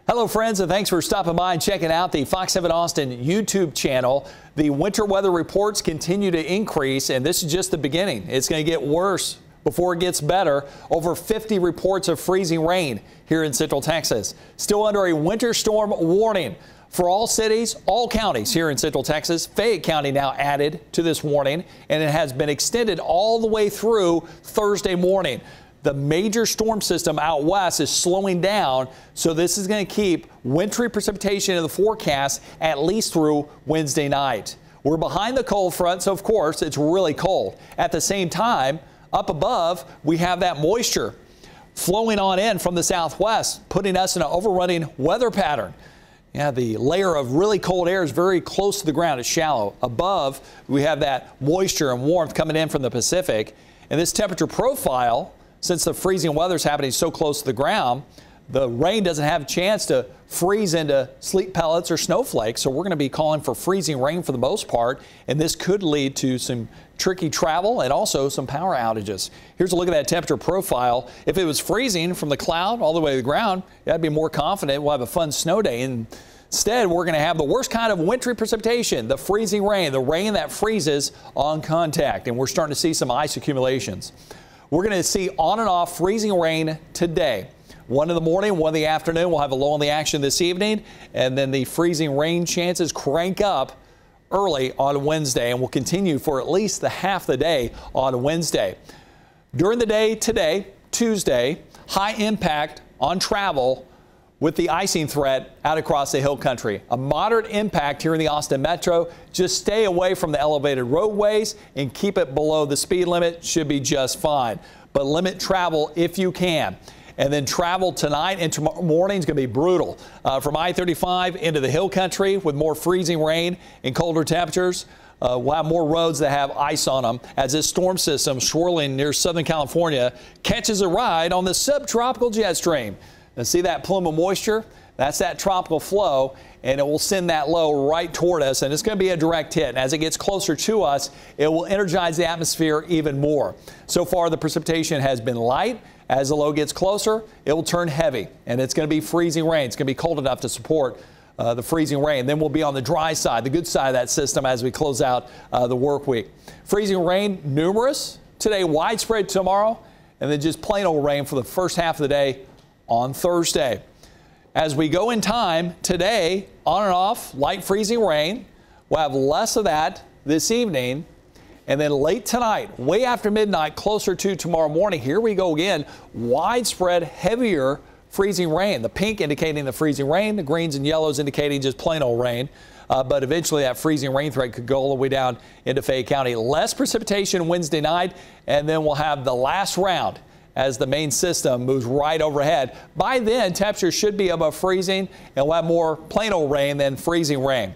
Hello friends, and thanks for stopping by and checking out the Fox 7 Austin YouTube channel. The winter weather reports continue to increase, and this is just the beginning. It's going to get worse before it gets better. Over 50 reports of freezing rain here in Central Texas. Still under a winter storm warning for all cities, all counties here in Central Texas. Fayette County now added to this warning, and it has been extended all the way through Thursday morning. The major storm system out west is slowing down, so this is going to keep wintry precipitation in the forecast at least through Wednesday night. We're behind the cold front, so of course it's really cold. At the same time, up above, we have that moisture flowing on in from the southwest, putting us in an overrunning weather pattern. Yeah, the layer of really cold air is very close to the ground. It's shallow. Above, we have that moisture and warmth coming in from the Pacific. And this temperature profile, since the freezing weather is happening so close to the ground, the rain doesn't have a chance to freeze into sleet pellets or snowflakes. So we're going to be calling for freezing rain for the most part, and this could lead to some tricky travel and also some power outages. Here's a look at that temperature profile. If it was freezing from the cloud all the way to the ground, I'd be more confident we'll have a fun snow day. Instead, we're going to have the worst kind of wintry precipitation, the freezing rain, the rain that freezes on contact, and we're starting to see some ice accumulations. We're going to see on and off freezing rain today. 1 in the morning, 1 in the afternoon. We'll have a low in the action this evening, and then the freezing rain chances crank up early on Wednesday, and will continue for at least the half the day on Wednesday. During the day today, Tuesday, high impact on travel with the icing threat out across the hill country. A moderate impact here in the Austin Metro. Just stay away from the elevated roadways and keep it below the speed limit. Should be just fine. But limit travel if you can. And then travel tonight and tomorrow morning is going to be brutal. From I-35 into the hill country with more freezing rain and colder temperatures. We'll have more roads that have ice on them as this storm system swirling near Southern California catches a ride on the subtropical jet stream. Now see that plume of moisture? That's that tropical flow, and it will send that low right toward us, and it's going to be a direct hit. And as it gets closer to us, it will energize the atmosphere even more. So far, the precipitation has been light. As the low gets closer, it will turn heavy, and it's going to be freezing rain. It's going to be cold enough to support the freezing rain. Then we'll be on the dry side, the good side of that system as we close out the work week. Freezing rain, numerous today, widespread tomorrow, and then just plain old rain for the first half of the day on Thursday. As we go in time, today, on and off, light freezing rain. We'll have less of that this evening. And then late tonight, way after midnight, closer to tomorrow morning, here we go again, widespread, heavier freezing rain. The pink indicating the freezing rain, the greens and yellows indicating just plain old rain. But eventually that freezing rain threat could go all the way down into Fayette County. Less precipitation Wednesday night, and then we'll have the last round as the main system moves right overhead. By then, temperatures should be above freezing, and we'll have more plain old rain than freezing rain.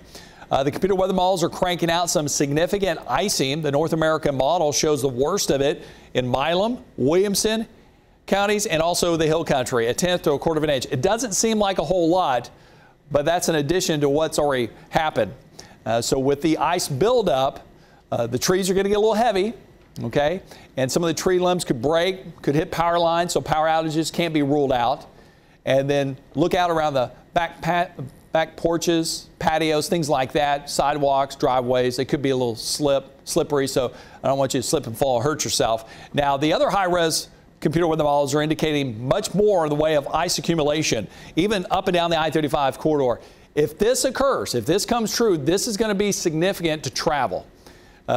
The computer weather models are cranking out some significant icing. The North American model shows the worst of it in Milam, Williamson counties, and also the hill country, 1/10 to 1/4 of an inch. It doesn't seem like a whole lot, but that's in addition to what's already happened. So with the ice buildup, the trees are going to get a little heavy. Okay, and some of the tree limbs could break, could hit power lines, so power outages can't be ruled out. And then look out around the back porches, patios, things like that, sidewalks, driveways. They could be a little slippery, so I don't want you to slip and fall or hurt yourself. Now, the other high-res computer weather models are indicating much more in the way of ice accumulation, even up and down the I-35 corridor. If this occurs, if this comes true, this is going to be significant to travel.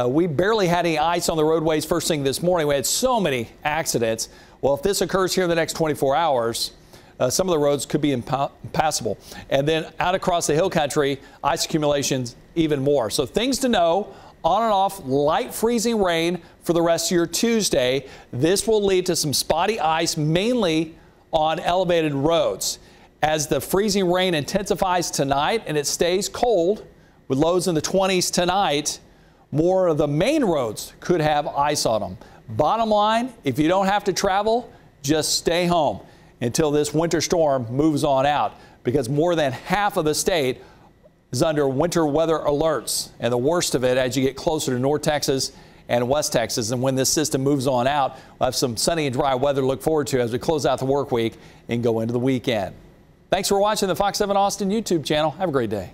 We barely had any ice on the roadways first thing this morning. We had so many accidents. Well, if this occurs here in the next 24 hours, some of the roads could be impassable. And then out across the hill country, ice accumulations even more. So things to know: on and off light freezing rain for the rest of your Tuesday. This will lead to some spotty ice, mainly on elevated roads. As the freezing rain intensifies tonight and it stays cold with lows in the 20s tonight, more of the main roads could have ice on them. Bottom line, if you don't have to travel, just stay home until this winter storm moves on out, because more than half of the state is under winter weather alerts, and the worst of it as you get closer to North Texas and West Texas. And when this system moves on out, we'll have some sunny and dry weather to look forward to as we close out the work week and go into the weekend. Thanks for watching the Fox 7 Austin YouTube channel. Have a great day.